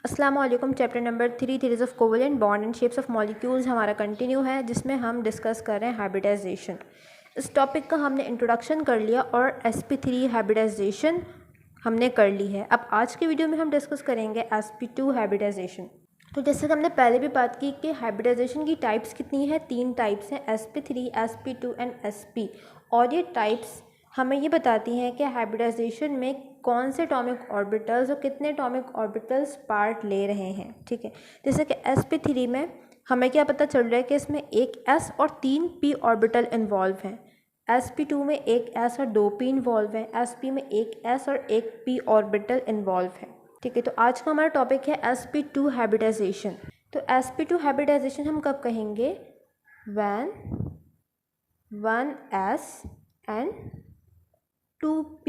अस्सलाम वालेकुम। Chapter number 3 theories of covalent bond and shapes of molecules हमारा continue है, जिसमें हम डिस्कस कर रहे हैं हाइब्रिडाइजेशन। इस टॉपिक का हमने इंट्रोडक्शन कर लिया और sp3 हाइब्रिडाइजेशन हमने कर ली है। अब आज के वीडियो में हम डिस्कस करेंगे sp2 हाइब्रिडाइजेशन। तो जैसे कि हमने पहले भी बात की कि हाइब्रिडाइजेशन की टाइप्स कितनी है, 3 टाइप्स हैं, sp3, sp2 एंड sp। और ये टाइप्स हमें ये बताती हैं कि हाइब्रिडाइजेशन में कौन से एटॉमिक ऑर्बिटल्स और कितने एटॉमिक ऑर्बिटल्स पार्ट ले रहे हैं। ठीक है, जैसे कि sp3 में हमें क्या पता चल रहा है कि इसमें एक s और 3 p ऑर्बिटल इन्वॉल्व हैं। sp2 में एक s और 2 p इन्वॉल्व हैं। sp में एक s और एक p ऑर्बिटल इन्वॉल्व है। ठीक है, तो आज का हमारा टॉपिक है sp2 हाइब्रिडाइजेशन। तो sp2 हाइब्रिडाइजेशन हम कब कहेंगे? When 1s and 2p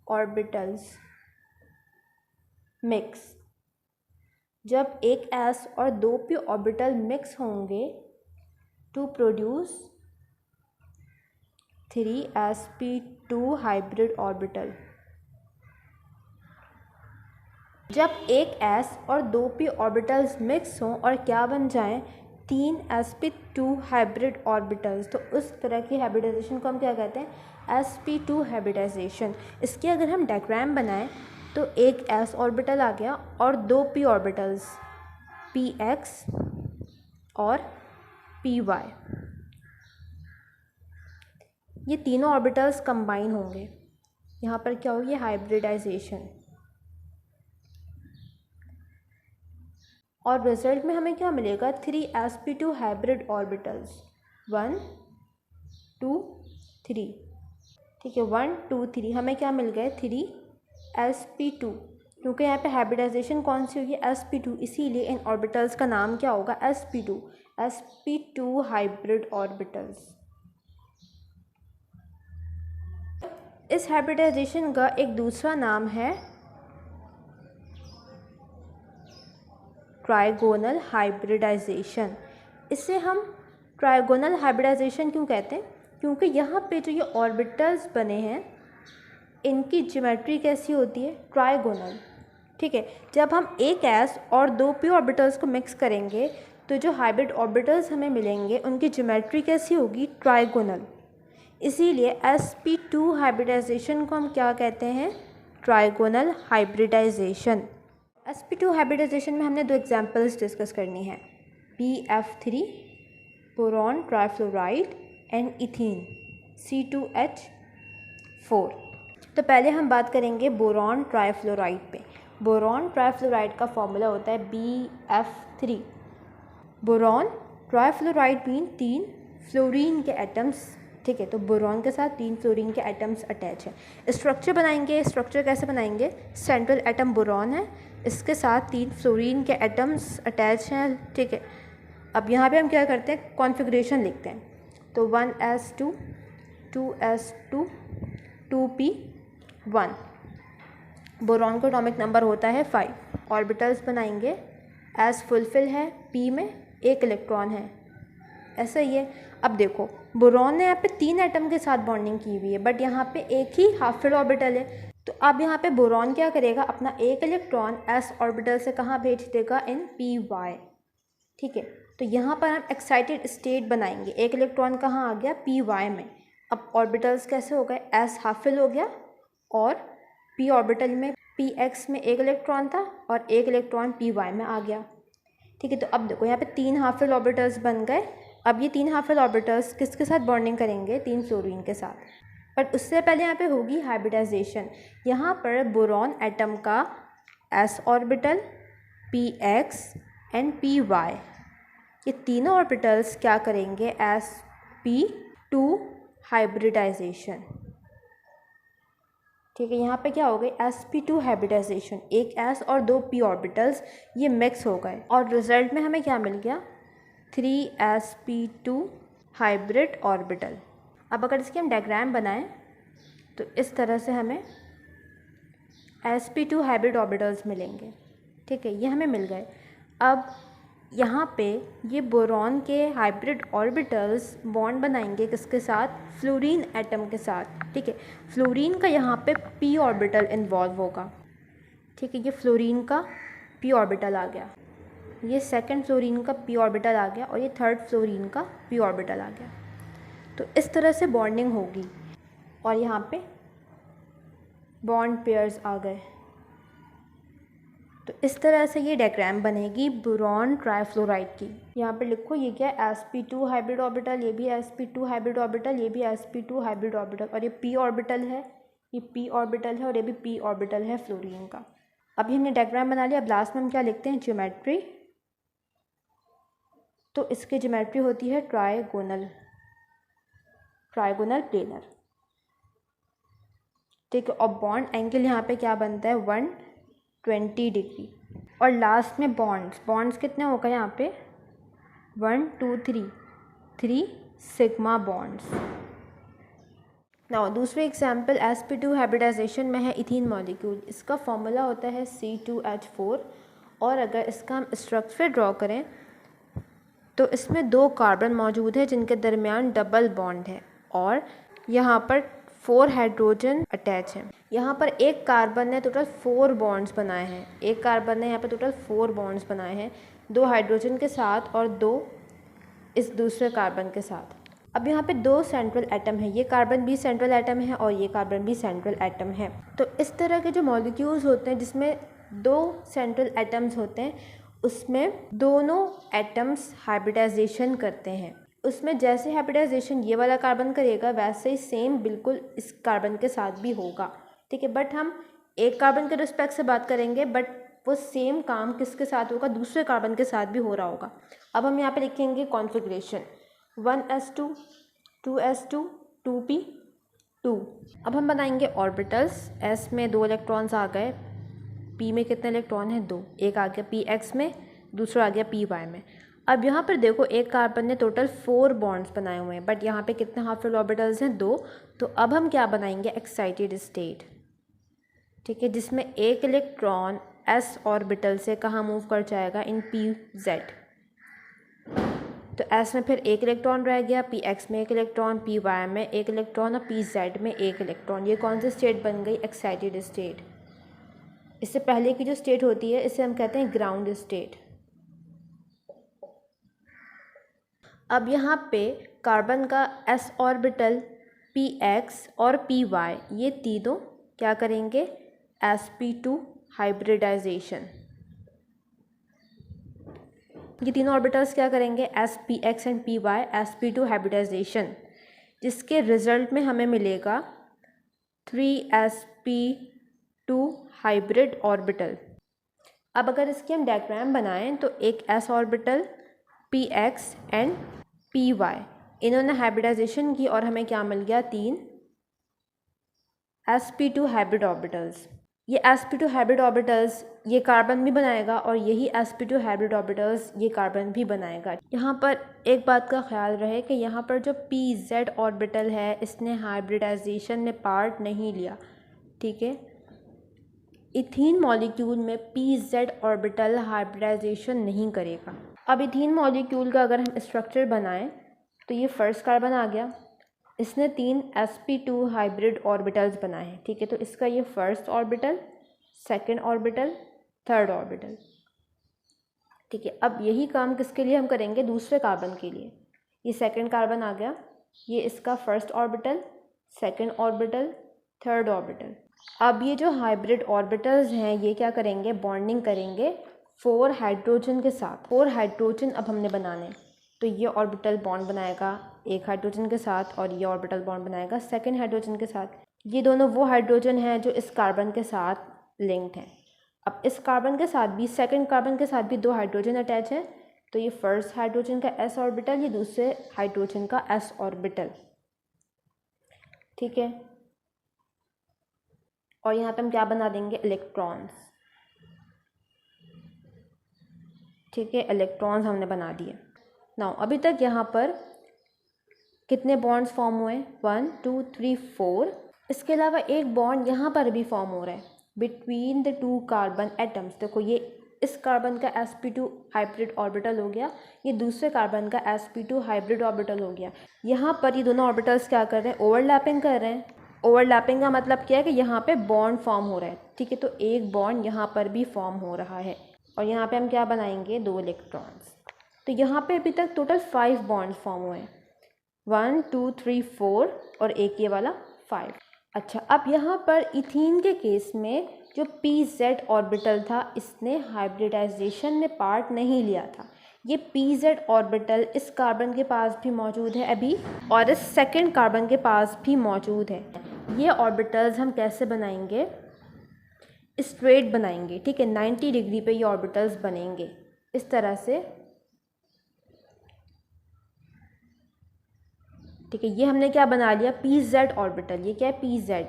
orbitals mix. जब एक s और 2p ऑर्बिटल मिक्स होंगे to produce 3sp2 hybrid orbital. जब एक s और 2p ऑर्बिटल्स मिक्स हों और क्या बन जाएं? 3sp2 hybrid orbitals. तो उस तरह की हाइब्रिडाइजेशन को हम क्या कहते हैं? sp2 hybridisation. इसकी अगर हम डायग्राम बनाएं तो एक s ऑर्बिटल आ गया और 2p ऑर्बिटल्स px और py, ये तीनों ऑर्बिटल्स कंबाइन होंगे। यहाँ पर क्या होगी? हाइब्रिडाइजेशन। और रिजल्ट में हमें क्या मिलेगा? 3sp2 hybrid orbitals, 1 2 3। ठीक है, 1 2 3 हमें क्या मिल गए? 3sp2। क्योंकि यहाँ पे हाइब्रिडाइजेशन कौन सी हुई? sp2, इसीलिए इन ऑर्बिटल्स का नाम क्या होगा? sp2 hybrid orbitals. इस हाइब्रिडाइजेशन का एक दूसरा नाम है ट्राइगोनल हाइब्रिडाइजेशन। इसे हम ट्राइगोनल हाइब्रिडाइजेशन क्यों कहते हैं? क्योंकि यहाँ पे जो ये ऑर्बिटल्स बने हैं इनकी ज्योमेट्री कैसी होती है? ट्राइगोनल। ठीक है, जब हम एक s और 2p ऑर्बिटल्स को मिक्स करेंगे तो जो हाइब्रिड ऑर्बिटल्स हमें मिलेंगे उनकी ज्योमेट्री कैसी होगी? ट्राइगोनल। इसीलिए sp2 हाइब्रिडाइजेशन को हम क्या कहते हैं? Trigonal hybridisation. sp2 हाइब्रिडाइजेशन में हमने 2 एग्जाम्पल्स डिस्कस करनी है, BF3 boron trifluoride and ethene C2H4। तो पहले हम बात करेंगे बोरॉन ट्राइफ्लोराइड पे। बोरॉन ट्राइफ्लोराइड का फॉर्मूला होता है BF3। Boron trifluoride mean 3 fluorine के एटम्स। ठीक है, तो बोरॉन के साथ 3 फ्लोरीन के एटम्स अटैच हैं। स्ट्रक्चर बनाएंगे, स्ट्रक्चर कैसे बनाएंगे? सेंट्रल एटम बोरॉन है, इसके साथ 3 फ्लोरीन के एटम्स अटैच हैं। ठीक है, अब यहाँ पे हम क्या करते हैं? कॉन्फ़िगरेशन लिखते हैं। तो 1s2 2s2 2p1। बोरॉन का एटॉमिक नंबर होता है 5। ऑर्बिटल्स बनाएंगे, s फुलफिल है, p में 1 इलेक्ट्रॉन है, ऐसा ही है। अब देखो, बोरॉन ने यहाँ पे 3 एटम के साथ बॉन्डिंग की हुई है, बट यहाँ पे एक ही हाफ फिल ऑर्बिटल है। तो अब यहाँ पे बोरॉन क्या करेगा? अपना 1 इलेक्ट्रॉन s ऑर्बिटल से कहाँ भेज देगा? इन py। ठीक है, तो यहाँ पर हम एक्साइटेड स्टेट बनाएंगे। 1 इलेक्ट्रॉन कहाँ आ गया? py में। अब ऑर्बिटल्स कैसे हो गए? s हाफ फिल हो गया और p ऑर्बिटल में px में 1 इलेक्ट्रॉन था और 1 इलेक्ट्रॉन py में आ गया। ठीक है, तो अब देखो यहाँ पे 3 हाफ फिल ऑर्बिटल्स बन गए। अब ये 3 हाफ फिल ऑर्बिटल्स किसके साथ बॉन्डिंग करेंगे? 3 फ्लोरीन के साथ। बट उससे पहले यहाँ पे होगी हाइब्रिडाइजेशन। यहाँ पर बोरॉन एटम का s orbital, px and py, ये तीनों ऑर्बिटल्स क्या करेंगे? sp2 hybridisation. ठीक है, यहाँ पे क्या हो गई? sp2 hybridisation. एक s और 2 p ऑर्बिटल्स ये मिक्स हो गए और रिजल्ट में हमें क्या मिल गया? 3sp2 hybrid orbital. अब अगर इसकी हम डायग्राम बनाएं तो इस तरह से हमें sp2 हाइब्रिड ऑर्बिटल्स मिलेंगे। ठीक है, ये हमें मिल गए। अब यहाँ पे ये बोरॉन के हाइब्रिड ऑर्बिटल्स बॉन्ड बनाएंगे किसके साथ? फ्लोरीन एटम के साथ। ठीक है, फ्लोरीन का यहाँ पे p ऑर्बिटल इन्वॉल्व होगा। ठीक है, ये फ्लोरीन का p ऑर्बिटल आ गया, ये सेकंड फ्लोरीन का p ऑर्बिटल आ गया और ये थर्ड फ्लोरीन का p ऑर्बिटल आ गया। तो इस तरह से बॉन्डिंग होगी और यहाँ पे बॉन्ड पेयर्स आ गए। तो इस तरह से ये डायग्राम बनेगी बोरॉन ट्राइफ्लोराइड की। यहाँ पे लिखो ये क्या है, sp2 हाइब्रिड ऑर्बिटल, ये भी sp2 हाइब्रिड ऑर्बिटल, ये भी sp2 हाइब्रिड ऑर्बिटल और ये p ऑर्बिटल है, ये p ऑर्बिटल है और ये भी p ऑर्बिटल है फ्लोरीन का। अभी हमने डायग्राम बना लिया। अब लास्ट में हम क्या लिखते हैं, ज्योमेट्री। तो इसकी ज्योमेट्री होती है ट्राइगोनल प्लेनर, ठीक है। और बॉन्ड एंगल यहाँ पे क्या बनता है, 120 डिग्री। और लास्ट में बॉन्ड्स कितने हो गए यहाँ पे, 1 2 3 सिग्मा बॉन्ड्स। नाउ दूसरे एग्जाम्पल, sp2 हाइब्रिडाइजेशन में है इथीन मॉलिक्यूल। इसका फॉर्मूला होता है C2H4 और अगर इसका हम स्ट्रक्चर ड्रॉ करें तो इसमें 2 कार्बन मौजूद है जिनके दरमियान डबल बॉन्ड है और यहाँ पर 4 हाइड्रोजन अटैच हैं। यहाँ पर एक कार्बन ने टोटल 4 बॉन्ड्स बनाए हैं, एक कार्बन ने यहाँ पर टोटल 4 बॉन्ड्स बनाए हैं, 2 हाइड्रोजन के साथ और 2 इस दूसरे कार्बन के साथ। अब यहाँ पे 2 सेंट्रल एटम है, ये कार्बन भी सेंट्रल एटम है और ये कार्बन भी सेंट्रल एटम है। तो इस तरह के जो मॉलिक्यूल्स होते हैं जिसमें 2 सेंट्रल एटम्स होते हैं उसमें दोनों एटम्स हाइब्रिडाइजेशन करते हैं। उसमें जैसे हाइब्रिडाइजेशन ये वाला कार्बन करेगा वैसे ही सेम बिल्कुल इस कार्बन के साथ भी होगा, ठीक है। बट हम एक कार्बन के रिस्पेक्ट से बात करेंगे, बट वो सेम काम किसके साथ होगा, दूसरे कार्बन के साथ भी हो रहा होगा। अब हम यहाँ पे लिखेंगे कॉन्फ़िगरेशन 1s2 2s2 2p2। अब हम बनाएंगे ऑर्बिटल्स। s में 2 इलेक्ट्रॉन्स आ गए, p में कितने इलेक्ट्रॉन हैं, 2, एक आ गया px में, दूसरा आ गया py में। अब यहाँ पर देखो एक कार्बन ने टोटल 4 बॉन्ड्स बनाए हुए हैं, बट यहाँ पे कितने हाफ फिल ऑर्बिटल्स हैं, 2। तो अब हम क्या बनाएंगे, एक्साइटेड स्टेट, ठीक है, जिसमें एक इलेक्ट्रॉन s ऑर्बिटल से कहाँ मूव कर जाएगा, इन pz। तो s में फिर एक इलेक्ट्रॉन रह गया, px में एक इलेक्ट्रॉन, py में एक इलेक्ट्रॉन और pz में एक इलेक्ट्रॉन। ये कौन सी स्टेट बन गई, एक्साइटेड स्टेट। इससे पहले की जो स्टेट होती है इसे हम कहते हैं ग्राउंड स्टेट। अब यहाँ पे कार्बन का s ऑर्बिटल, px और py ये तीनों क्या करेंगे, sp2 हाइब्रिडाइजेशन। ये तीनों ऑर्बिटल्स क्या करेंगे, s px and py sp2 hybridization, जिसके रिजल्ट में हमें मिलेगा 3sp2 हाइब्रिड ऑर्बिटल। अब अगर इसकी हम डायग्राम बनाएं तो एक s orbital, px and py इन्होंने हाइब्रिडाइजेशन की और हमें क्या मिल गया, 3 sp2 हाइब्रिड ऑर्बिटल्स। ये sp2 हाइब्रिड ऑर्बिटल्स ये कार्बन भी बनाएगा और यही sp2 हाइब्रिड ऑर्बिटल्स ये कार्बन भी बनाएगा। यहाँ पर एक बात का ख्याल रहे कि यहाँ पर जो pz ऑर्बिटल है इसने हाइब्रिडाइजेशन में पार्ट नहीं लिया, ठीक है। इथीन मॉलिक्यूल में pz ऑर्बिटल हाइब्रिडाइजेशन नहीं करेगा। अब इथीन मॉलिक्यूल का अगर हम स्ट्रक्चर बनाएं तो ये फर्स्ट कार्बन आ गया, इसने 3 sp2 हाइब्रिड ऑर्बिटल्स बनाए हैं, ठीक है। तो इसका ये first orbital, second orbital, third orbital, ठीक है। अब यही काम किसके लिए हम करेंगे, दूसरे कार्बन के लिए। ये सेकंड कार्बन आ गया, ये इसका first orbital, second orbital, third orbital. अब ये जो हाइब्रिड ऑर्बिटल्स हैं ये क्या करेंगे, बॉन्डिंग करेंगे 4 हाइड्रोजन के साथ। 4 हाइड्रोजन अब हमने बनाने, तो ये ऑर्बिटल बॉन्ड बनाएगा एक हाइड्रोजन के साथ और ये ऑर्बिटल बॉन्ड बनाएगा सेकंड हाइड्रोजन के साथ। ये दोनों वो हाइड्रोजन हैं जो इस कार्बन के साथ लिंक्ड हैं। अब इस कार्बन के साथ भी, सेकंड कार्बन के साथ भी 2 हाइड्रोजन अटैच हैं, तो ये फर्स्ट हाइड्रोजन का s ऑर्बिटल, ये दूसरे हाइड्रोजन का s ऑर्बिटल, ठीक है। और यहाँ पे हम क्या बना देंगे, इलेक्ट्रॉन्स, ठीक है। इलेक्ट्रॉन्स हमने बना दिए। नाउ अभी तक यहाँ पर कितने बॉन्ड्स फॉर्म हुए, 1 2 3 4। इसके अलावा एक बॉन्ड यहाँ पर भी फॉर्म हो रहा है बिटवीन द 2 कार्बन एटम्स। देखो ये इस कार्बन का sp2 हाइब्रिड ऑर्बिटल हो गया, ये दूसरे कार्बन का sp2 हाइब्रिड ऑर्बिटल हो गया। यहाँ पर ये दोनों ऑर्बिटल्स क्या कर रहे हैं, ओवरलैपिंग कर रहे हैं। ओवरलैपिंग का मतलब क्या है कि यहाँ पे बॉन्ड फॉर्म हो रहा है, ठीक है। तो एक बॉन्ड यहाँ पर भी फॉर्म हो रहा है। और यहाँ पे हम क्या बनाएंगे, 2 इलेक्ट्रॉन्स। तो यहाँ पे अभी तक टोटल 5 बॉन्ड्स फॉर्म हुए हैं, 1 2 3 4 और एक ये वाला 5। अच्छा, अब यहाँ पर इथीन के केस में जो pz ऑर्बिटल था इसने हाइब्रिडाइजेशन में पार्ट नहीं लिया था। ये pz ऑर्बिटल इस कार्बन के पास भी मौजूद है अभी, और इस सेकंड कार्बन के पास भी मौजूद है। ये ऑर्बिटल्स हम कैसे बनाएंगे, स्ट्रेट बनाएंगे, ठीक है। 90 डिग्री पे ये ऑर्बिटल्स बनेंगे इस तरह से, ठीक है। ये हमने क्या बना लिया, pz ऑर्बिटल। ये क्या है, pz।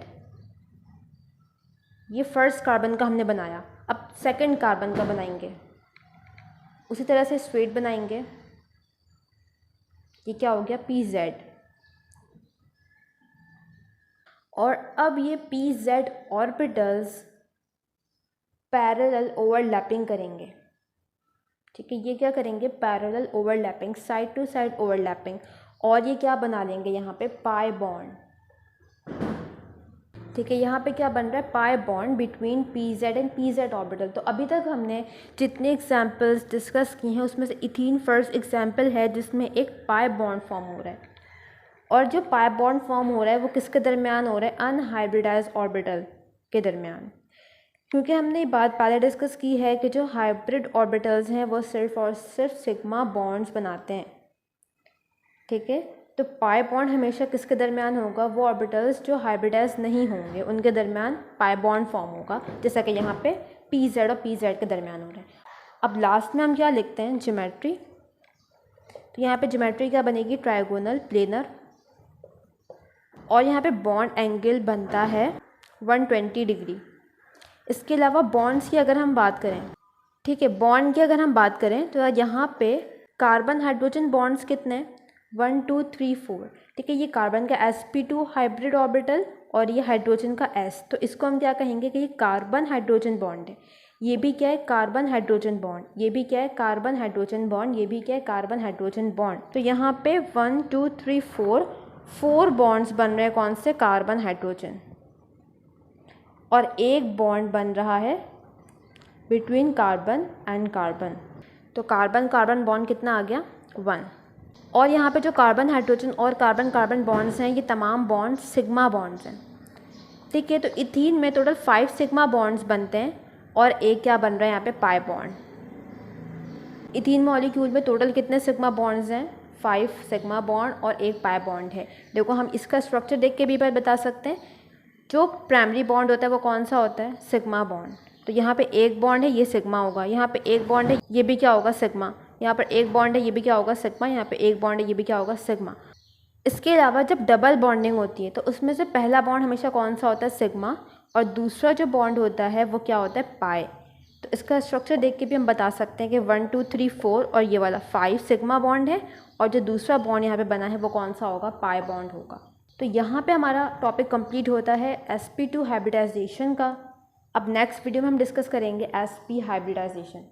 ये फर्स्ट कार्बन का हमने बनाया। अब सेकंड कार्बन का बनाएंगे, उसी तरह से स्ट्रेट बनाएंगे। ये क्या हो गया, pz। और अब ये pz ऑर्बिटल्स पैरेलल ओवरलैपिंग करेंगे, ठीक है। ये क्या करेंगे, parallel overlapping, side to side overlapping. और ये क्या बना लेंगे यहाँ पे, पाई बॉन्ड, ठीक है। यहाँ पे क्या बन रहा है, pi bond between pz and pz orbital. तो अभी तक हमने जितने एग्जांपल्स डिस्कस किए हैं उसमें से इथीन फर्स्ट एग्जांपल है जिसमें एक पाई बॉन्ड फॉर्म हो रहा है। और जो पाई बॉन्ड फॉर्म हो रहा है वो किसके दरमियान हो रहा है, अनहाइब्रिडाइज्ड ऑर्बिटल के दरमियान। क्योंकि हमने ये बात पहले डिस्कस की है कि जो हाइब्रिड ऑर्बिटल्स हैं वो सिर्फ और सिर्फ सिग्मा बॉन्ड्स बनाते हैं, ठीक है। तो पाई बॉन्ड हमेशा किसके दरमियान होगा, वो ऑर्बिटल्स जो हाइब्रिडाइज नहीं होंगे उनके दरमियान पाई बॉन्ड फॉर्म होगा, जैसा कि यहाँ पे pz और pz के दरमियान हो रहा है। अब लास्ट में हम क्या लिखते हैं, ज्योमेट्री। तो यहाँ पे ज्योमेट्री क्या बनेगी, ट्रायगोनल, प्लेनर। और यहाँ पे बॉन्ड एंगल बनता है 120 डिग्री। इसके अलावा बॉन्ड्स की अगर हम बात करें, ठीक है, बॉन्ड की अगर हम बात करें तो यहाँ पे कार्बन हाइड्रोजन बॉन्ड्स कितने, 1 2 3 4, ठीक है। ये कार्बन का sp2 हाइब्रिड ऑर्बिटल और ये हाइड्रोजन का s। तो इसको हम क्या कहेंगे कि ये कार्बन हाइड्रोजन बॉन्ड है। ये भी क्या है, कार्बन हाइड्रोजन बॉन्ड। ये भी क्या है, कार्बन हाइड्रोजन बॉन्ड। ये भी क्या है, कार्बन हाइड्रोजन बॉन्ड। तो यहाँ पे 1 2 3 4 बॉन्ड्स बन रहे हैं, कौन से, कार्बन हाइड्रोजन। और एक बॉन्ड बन रहा है बिटवीन कार्बन एंड कार्बन। तो कार्बन कार्बन बॉन्ड कितना आ गया, 1। और यहाँ पे जो कार्बन हाइड्रोजन और कार्बन कार्बन बॉन्ड्स हैं ये तमाम बॉन्ड्स सिग्मा बॉन्ड्स हैं, ठीक है। तो इथीन में टोटल 5 सिग्मा बॉन्ड्स बनते हैं और एक क्या बन रहा है यहाँ पे, पाई बॉन्ड। इथीन मॉलिक्यूल में टोटल कितने सिग्मा बॉन्ड्स हैं, 5 सिग्मा बॉन्ड और एक पाई बॉन्ड है। देखो हम इसका स्ट्रक्चर देख के भी बात बता सकते हैं। जो प्राइमरी बॉन्ड होता है वो कौन सा होता है, सिग्मा बॉन्ड। तो यहाँ पे एक बॉन्ड है, ये सिग्मा होगा। यहाँ पे एक बॉन्ड है, ये भी क्या होगा, सिग्मा। यहाँ पर एक बॉन्ड है, ये भी क्या होगा, सिग्मा। यहाँ पे एक बॉन्ड है, ये भी क्या होगा, सिग्मा। इसके अलावा जब डबल बॉन्डिंग होती है तो उसमें से पहला बॉन्ड हमेशा कौन सा होता है, सिग्मा, और दूसरा जो बॉन्ड होता है वो क्या होता है, पाई। तो इसका स्ट्रक्चर देख के भी हम बता सकते हैं कि 1 2 3 4 और ये वाला 5 सिग्मा बॉन्ड है, और जो दूसरा बॉन्ड यहाँ पे बना है वो कौन सा होगा, पाई बॉन्ड होगा। तो यहाँ पे हमारा टॉपिक कंप्लीट होता है sp2 हाइब्रिडाइजेशन का। अब नेक्स्ट वीडियो में हम डिस्कस करेंगे sp हाइब्रिडाइजेशन।